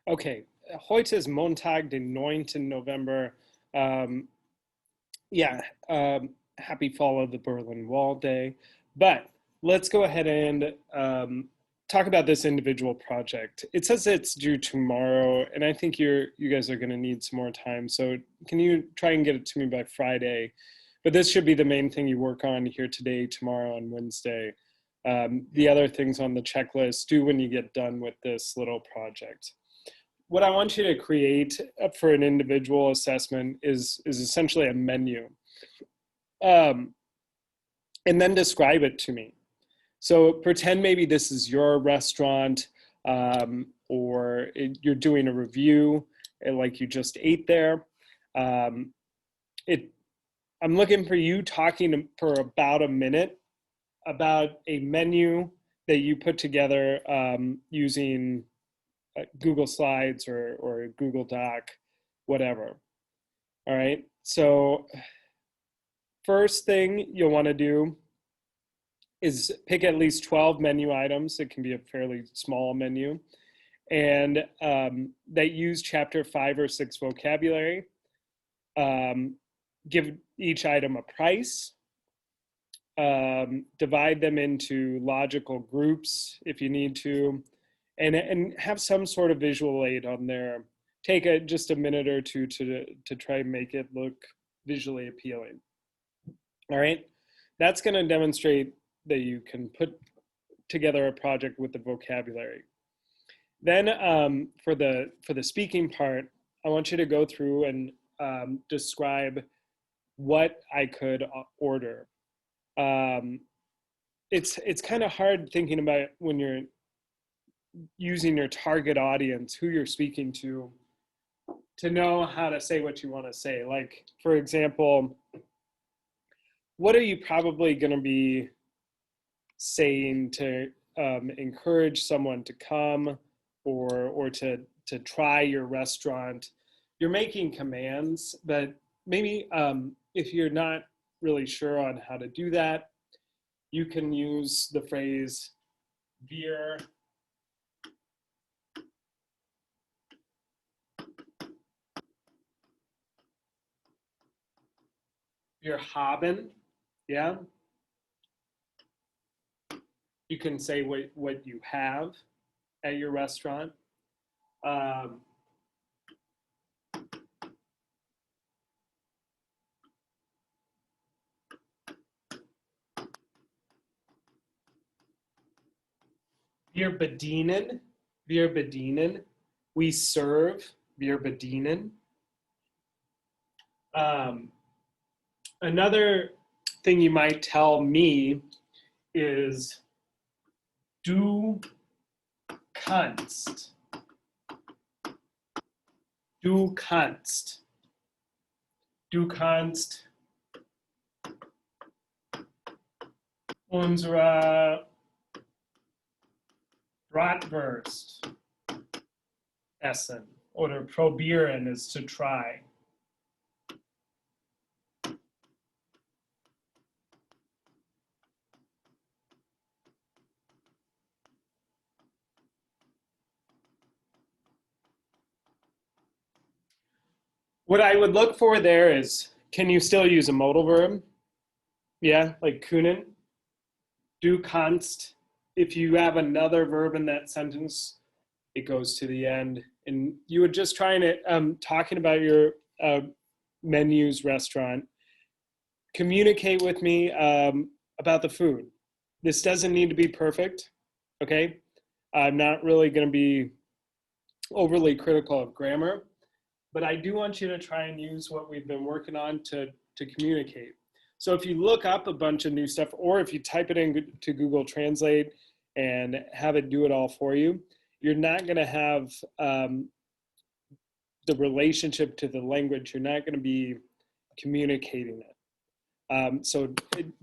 Okay, heute ist Montag, den 9. November. Um, yeah, happy fall of the Berlin Wall Day. But let's go ahead and talk about this individual project. It says it's due tomorrow, and I think you guys are going to need some more time. So can you try and get it to me by Friday? But this should be the main thing you work on here today, tomorrow, and Wednesday. The other things on the checklist, do when you get done with this little project. What I want you to create for an individual assessment is essentially a menu, um, and then describe it to me. So pretend maybe this is your restaurant, you're doing a review, like you just ate there. Um, it, I'm looking for you talking for about a minute about a menu that you put together using Google Slides or Google Doc, whatever. All right. So first thing you'll want to do is pick at least 12 menu items. It can be a fairly small menu, and that use chapter 5 or 6 vocabulary. Give each item a price. Divide them into logical groups if you need to, and have some sort of visual aid on there. Take just a minute or two to try and make it look visually appealing. All right, that's going to demonstrate that you can put together a project with the vocabulary. Then for the speaking part, I want you to go through and describe what I could order. It's kind of hard thinking about when you're using your target audience, who you're speaking to know how to say what you want to say. Like, for example, what are you probably going to be saying to encourage someone to come or to try your restaurant? You're making commands, but maybe if you're not really sure on how to do that, you can use the phrase "wir haben." Yeah, you can say what you have at your restaurant. Um, wir bedienen, we serve, wir bedienen. Another thing you might tell me is du kannst. Du kannst. Du kannst unsere Bratwurst essen. Oder probieren is to try. What I would look for there is, can you still use a modal verb? Yeah, like können. Du kannst. If you have another verb in that sentence, it goes to the end. And you would just try and talking about your menus restaurant, communicate with me about the food. This doesn't need to be perfect, okay? I'm not really going to be overly critical of grammar, but I do want you to try and use what we've been working on to communicate. So if you look up a bunch of new stuff, or if you type it into Google Translate and have it do it all for you, you're not going to have the relationship to the language. You're not going to be communicating it. So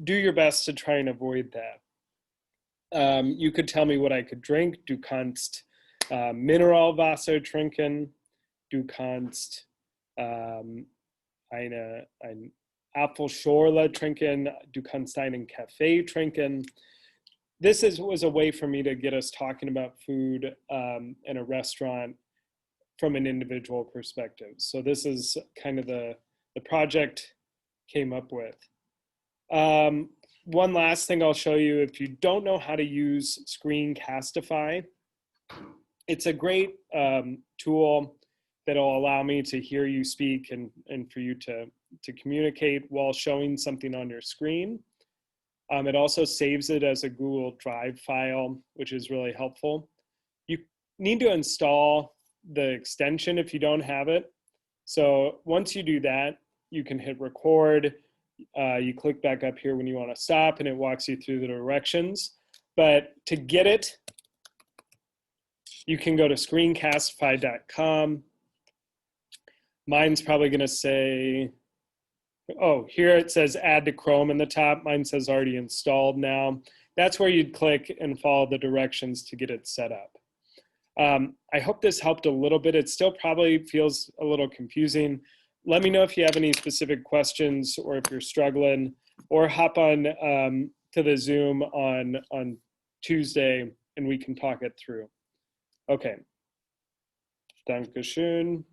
do your best to try and avoid that. You could tell me what I could drink. Du kannst Mineralwasser trinken. Du kannst ein Apfelschorle trinken. Du kannst einen Kaffee trinken. This was a way for me to get us talking about food in a restaurant from an individual perspective. So this is kind of the project came up with. One last thing I'll show you, if you don't know how to use Screencastify, it's a great tool that'll allow me to hear you speak and for you to communicate while showing something on your screen. It also saves it as a Google Drive file, which is really helpful. You need to install the extension if you don't have it. So once you do that, you can hit record. You click back up here when you want to stop, and it walks you through the directions. But to get it, you can go to screencastify.com. Mine's probably going to say, oh, here it says add to Chrome in the top. Mine says already installed now. That's where you'd click and follow the directions to get it set up. I hope this helped a little bit. It still probably feels a little confusing. Let me know if you have any specific questions or if you're struggling, or hop on to the Zoom on Tuesday and we can talk it through. Okay. Dankeschön.